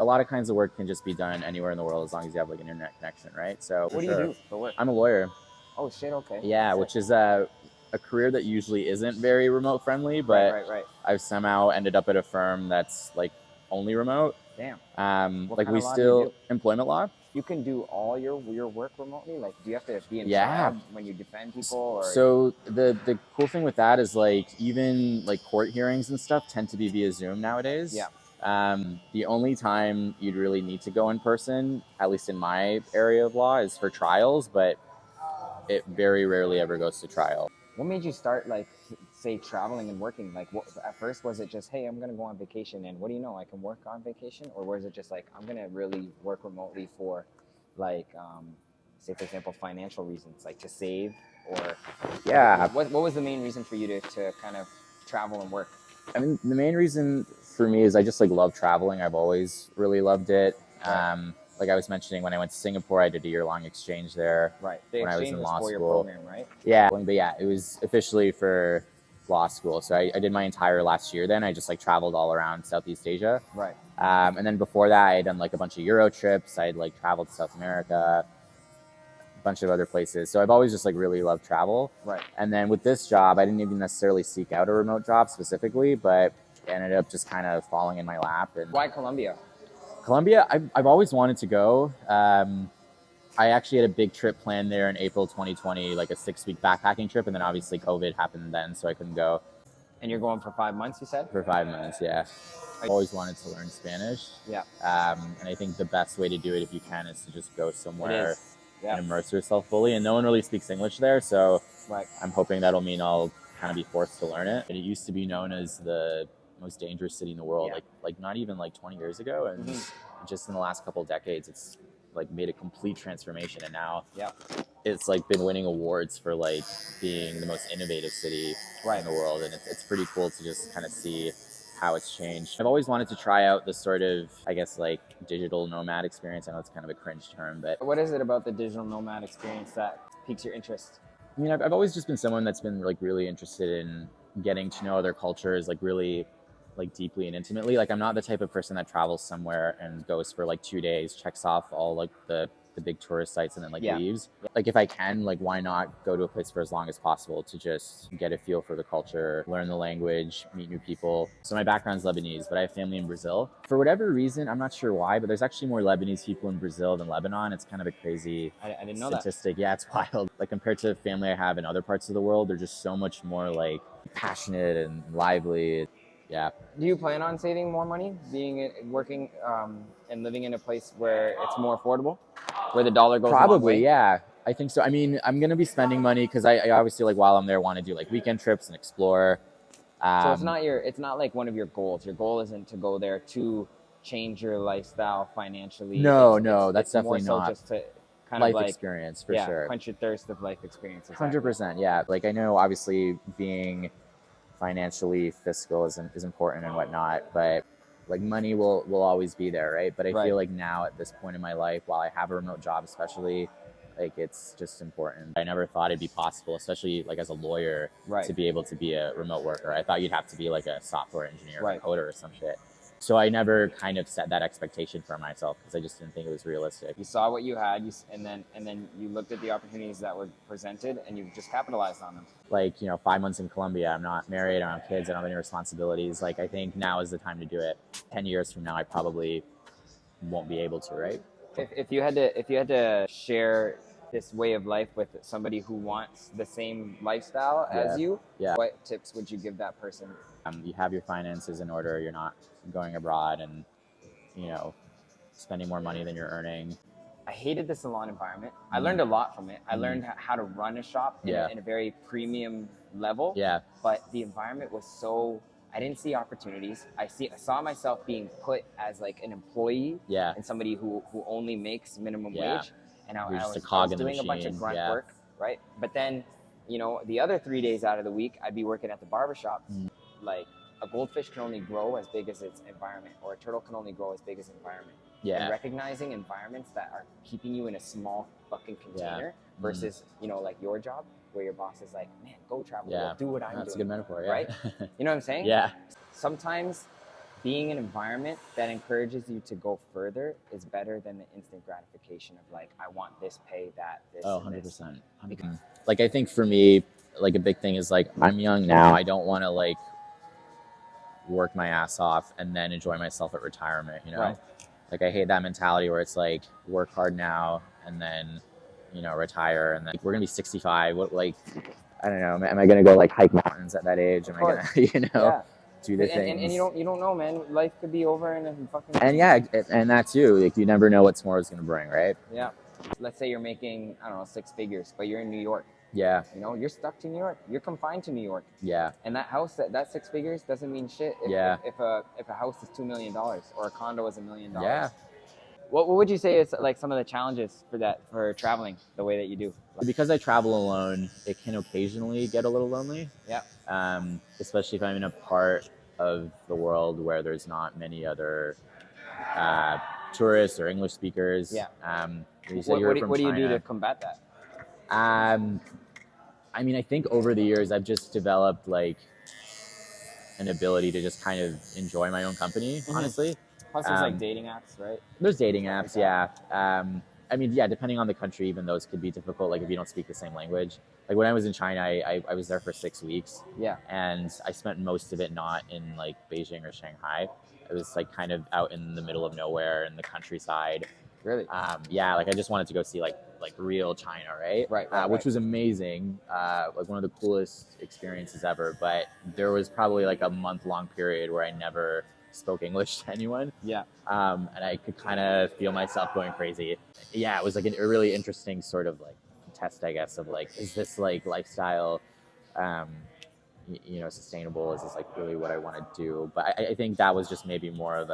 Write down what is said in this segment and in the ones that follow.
a lot of kinds of work can just be done anywhere in the world as long as you have like an internet connection, right? So What do you do for work? I'm a lawyer. Oh shit, okay. Yeah, which is a career that usually isn't very remote friendly, but Right. I've somehow ended up at a firm that's like only remote. Damn. What Like kind we of law do you still do? employment law. You can do all your work remotely? Like, do you have to be in Yeah. trial when you defend people? Or So the cool thing with that is like even like court hearings and stuff tend to be via Zoom nowadays. Yeah. The only time you'd really need to go in person, at least in my area of law, is for trials, but it very rarely ever goes to trial. What made you start, like, say, traveling and working? Like, what, at first, was it just, hey, I'm going to go on vacation, and what do you know, I can work on vacation? Or was it just like, I'm going to really work remotely for, like, say, for example, financial reasons, like to save? Or Yeah. what was the main reason for you to kind of travel and work? I mean, the main reason for me is I just like love traveling. I've always really loved it. Right. Like I was mentioning, when I went to Singapore, I did a year-long exchange there. Right. The when I was exchange in was law for your school. program, right? Yeah, but yeah, it was officially for law school. So I did my entire last year then. I just like traveled all around Southeast Asia. Right. And then before that, I had done like a bunch of Euro trips. I'd like traveled to South America, a bunch of other places. So I've always just like really loved travel. Right. And then with this job, I didn't even necessarily seek out a remote job specifically, but it ended up just kind of falling in my lap. And Why Colombia? Colombia, I've always wanted to go. I actually had a big trip planned there in April 2020, like a 6-week backpacking trip. And then obviously COVID happened then, so I couldn't go. And you're going for 5 months, you said? For 5 months, yeah. I've always wanted to learn Spanish. Yeah. And I think the best way to do it, if you can, is to just go somewhere Yeah. and immerse yourself fully. And no one really speaks English there, so Right. I'm hoping that'll mean I'll kind of be forced to learn it. And it used to be known as the most dangerous city in the world, Yeah. like not even like 20 years ago. And just in the last couple of decades, it's like made a complete transformation. And now it's like been winning awards for like being the most innovative city in the world. And it's pretty cool to just kind of see how it's changed. I've always wanted to try out this sort of, I guess, like digital nomad experience. I know it's kind of a cringe term, but what is it about the digital nomad experience that piques your interest? I mean, I've always just been someone that's been like really interested in getting to know other cultures, like really like deeply and intimately. Like I'm not the type of person that travels somewhere and goes for like 2 days, checks off all like the big tourist sites and then like leaves. Like if I can, like why not go to a place for as long as possible to just get a feel for the culture, learn the language, meet new people. So my background's Lebanese, but I have family in Brazil. For whatever reason, I'm not sure why, but there's actually more Lebanese people in Brazil than Lebanon. It's kind of a crazy I didn't know statistic. Yeah, it's wild. Like compared to the family I have in other parts of the world, they're just so much more like passionate and lively. Yeah. Do you plan on saving more money, working and living in a place where it's more affordable, where the dollar goes a long way? Probably, yeah. I think so. I mean, I'm gonna be spending money because I obviously like while I'm there want to do like weekend trips and explore. So it's not like one of your goals. Your goal isn't to go there to change your lifestyle financially. No, that's definitely more so not. Just to kind life of like experience for sure. Quench your thirst of life experiences. 100%, yeah. Like I know obviously being financially fiscal is important and whatnot, but like money will always be there, right? But I feel like now at this point in my life, while I have a remote job especially, like it's just important. I never thought it'd be possible, especially like as a lawyer, to be able to be a remote worker. I thought you'd have to be like a software engineer or a coder or some shit. So I never kind of set that expectation for myself because I just didn't think it was realistic. You saw what you had, and then you looked at the opportunities that were presented, and you just capitalized on them. Like 5 months in Colombia, I'm not married, I don't have kids, I don't have any responsibilities. Like I think now is the time to do it. 10 years from now, I probably won't be able to, right? If you had to share this way of life with somebody who wants the same lifestyle as you, what tips would you give that person? You have your finances in order. You're not going abroad and spending more money than you're earning. I hated the salon environment. I learned a lot from it. I learned how to run a shop in a very premium level. Yeah. But the environment was so, I didn't see opportunities. I saw myself being put as like an employee and somebody who only makes minimum wage. And I was doing a bunch of grunt work, right? But then, the other 3 days out of the week, I'd be working at the barbershop. Like a goldfish can only grow as big as its environment, or a turtle can only grow as big as environment. And recognizing environments that are keeping you in a small fucking container versus, like your job where your boss is like, man, go travel, do what I'm doing. That's a good metaphor, right? You know what I'm saying? Yeah. Sometimes being an environment that encourages you to go further is better than the instant gratification of like, I want this pay, that, this. Oh, 100%. Like, I think for me, like a big thing is like, I'm young now. I don't want to like work my ass off and then enjoy myself at retirement, you know? Right. Like, I hate that mentality where it's like, work hard now and then, you know, retire. And then we're going to be 65. What, like, I don't know. Am I going to go like hike mountains at that age? Am I going to, you know, do the things? And you don't know, man. Life could be over in a fucking... And yeah, and that too. Like, you never know what tomorrow's going to bring, right? Yeah. Let's say you're making, I don't know, 6 figures, but you're in New York. Yeah. You know, you're stuck to New York. You're confined to New York. Yeah. And that house, that 6 figures doesn't mean shit if a house is $2 million or a condo is $1 million. Yeah. What would you say is like some of the challenges for traveling the way that you do? Because I travel alone, it can occasionally get a little lonely. Yeah. Especially if I'm in a part of the world where there's not many other tourists or English speakers. Yeah. What do you do to combat that? I mean, I think over the years I've just developed like an ability to just kind of enjoy my own company, honestly. Plus there's like dating apps, right? There's dating apps, yeah. I mean, yeah, depending on the country, even those could be difficult, like if you don't speak the same language. Like when I was in China, I was there for 6 weeks. Yeah. And I spent most of it not in like Beijing or Shanghai. It was like kind of out in the middle of nowhere in the countryside. Really? Yeah, like I just wanted to go see like real China, right? Right. Which was amazing, like one of the coolest experiences ever. But there was probably like a month-long period where I never spoke English to anyone. Yeah. And I could kind of feel myself going crazy. Yeah, it was like a really interesting sort of like test, I guess, of like, is this like lifestyle, you know, sustainable? Is this like really what I want to do? But I think that was just maybe more of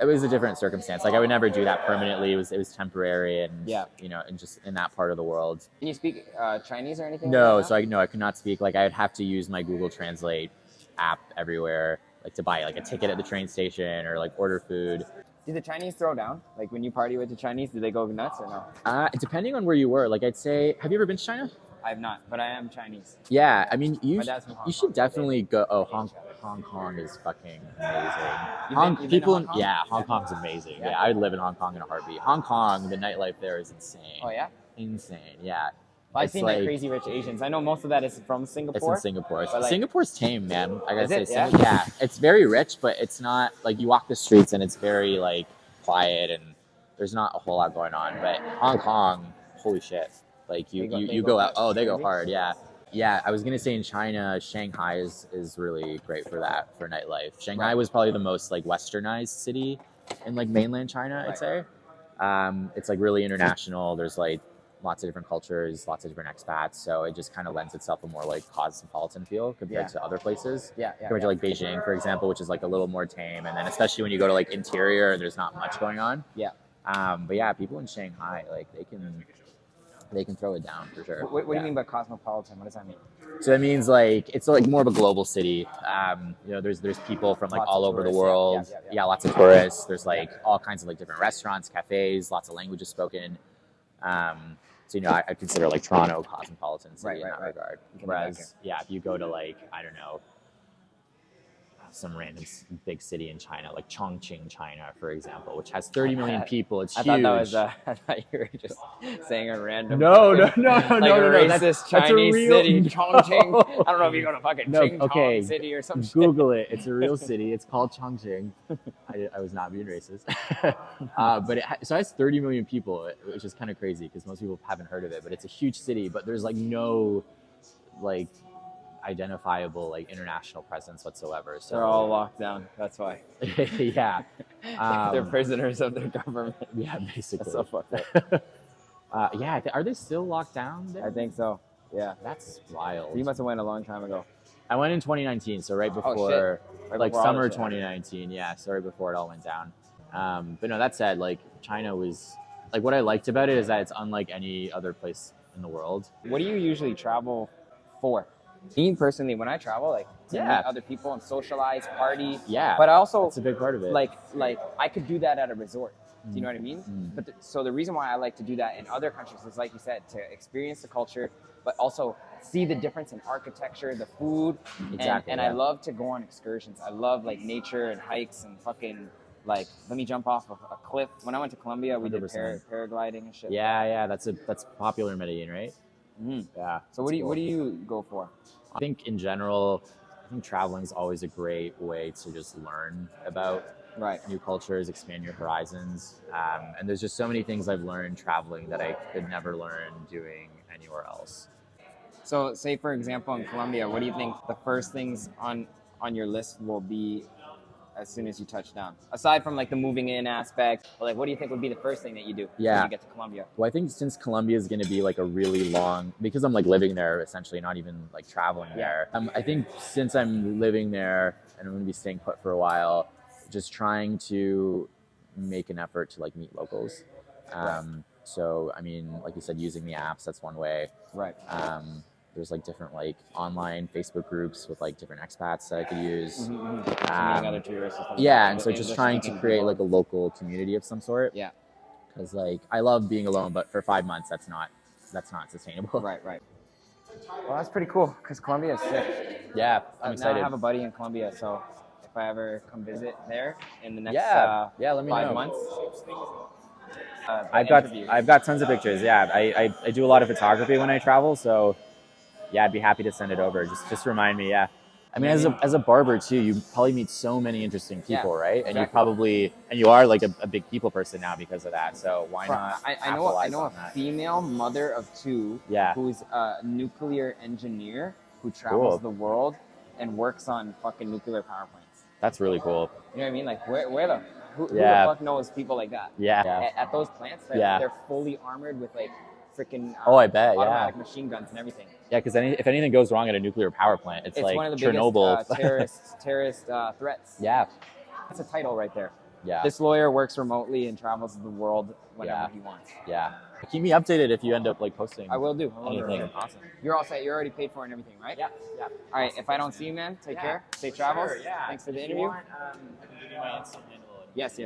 it was a different circumstance. Like I would never do that permanently. It was temporary, and you know, and just in that part of the world. Can you speak Chinese or anything? No, like that? I could not speak. Like I would have to use my Google Translate app everywhere, like to buy like a ticket at the train station or like order food. Do the Chinese throw down? Like when you party with the Chinese, do they go nuts or no? Depending on where you were. Like I'd say, have you ever been to China? I have not, but I am Chinese. Yeah, I mean, you Kong, should definitely go. Oh, Hong Kong is fucking amazing. Hong Kong's amazing. Yeah, I would live in Hong Kong in a heartbeat. Hong Kong, the nightlife there is insane. Oh yeah? Insane, yeah. Well, I've seen like Crazy Rich Asians. I know most of that is from Singapore. It's in Singapore. Like, Singapore's tame, man. I gotta say, yeah, it's very rich, but it's not like you walk the streets and it's very like quiet and there's not a whole lot going on. But Hong Kong, holy shit! Like you go out. Oh, they go hard. Yeah. Yeah, I was gonna say in China, Shanghai is really great for that, for nightlife. Shanghai was probably the most like westernized city in like mainland China, I'd say. It's like really international. There's like lots of different cultures, lots of different expats, so it just kind of lends itself a more like cosmopolitan feel compared to other places. Compared to like Beijing, for example, which is like a little more tame, and then especially when you go to like interior, there's not much going on. But yeah, people in Shanghai, like they can throw it down for sure. What do you mean by cosmopolitan? What does that mean? So that means like it's like more of a global city. You know, there's people from like all over the world. Yeah, lots of tourists. There's like all kinds of like different restaurants, cafes, lots of languages spoken. So you know, I consider like Toronto cosmopolitan city in that regard. Whereas, if you go to like I don't know, some random big city in China, like Chongqing, China, for example, which has 30 million people. It's huge. I thought you were just saying a random. No. Racist Chinese city, Chongqing. I don't know if you go to fucking Chongqing City or some shit. Google it. It's a real city. It's called Chongqing. I was not being racist. But it has 30 million people, which is kind of crazy because most people haven't heard of it. But it's a huge city. But there's like no like identifiable like international presence whatsoever. So they're all locked down. That's why. Yeah. They're prisoners of their government. Yeah, basically. That's so fucked up. Yeah. Are they still locked down there? I think so. Yeah. That's wild. You must have went a long time ago. I went in 2019, so right before, like summer 2019. Yeah, so right before it all went down. But no, that said, like China was like what I liked about it is that it's unlike any other place in the world. What do you usually travel for? Me personally, when I travel, like to meet other people and socialize, party. Yeah. But I also, that's a big part of it. Like I could do that at a resort. Do you know what I mean? But so the reason why I like to do that in other countries is, like you said, to experience the culture, but also see the difference in architecture, the food. Exactly. And I love to go on excursions. I love like nature and hikes and fucking like, let me jump off a cliff. When I went to Colombia, we 100%. Did paragliding and shit. Yeah. That's popular in Medellin, right? Yeah. So what do you go for? I think in general, traveling is always a great way to just learn about new cultures, expand your horizons. And there's just so many things I've learned traveling that I could never learn doing anywhere else. So say, for example, in Colombia, what do you think the first things on your list will be as soon as you touch down? Aside from like the moving in aspect, like what do you think would be the first thing that you do when you get to Colombia? Well, I think since Colombia is going to be like a really long, because I'm like living there essentially, not even like traveling there. I think since I'm living there and I'm going to be staying put for a while, just trying to make an effort to like meet locals. So, I mean, like you said, using the apps, that's one way. Right. There's like different like online Facebook groups with like different expats that I could use. Other tourists. And so just trying to create like a local community of some sort. Yeah. Because like I love being alone, but for 5 months, that's not sustainable. Right. Well, that's pretty cool because Colombia is sick. Yeah, I'm excited. Now I have a buddy in Colombia, so if I ever come visit there in the next let me 5 know. months. I've got tons of pictures. Yeah, I do a lot of photography when I travel, so yeah, I'd be happy to send it over. Just remind me. Yeah, I mean, as a barber too, you probably meet so many interesting people, right? And you are like a big people person now because of that. So why not? I know a female mother of 2 who's a nuclear engineer who travels the world and works on fucking nuclear power plants. That's really cool. You know what I mean? Like who the fuck knows people like that? Yeah. At those plants, they're fully armored with like freaking I bet, automatic machine guns and everything. Yeah, because if anything goes wrong at a nuclear power plant, it's like one of the Chernobyl. biggest terrorist threats. Yeah. That's a title right there. Yeah. This lawyer works remotely and travels the world whenever he wants. Yeah. Keep me updated if you end up like posting. I will do. Anything. Awesome. You're all set. You're already paid for and everything, right? Yeah. All right. If I don't see you, man, take care. Safe travels. Sure, yeah. Thanks for the interview. I can give you my Insta handle. Yes.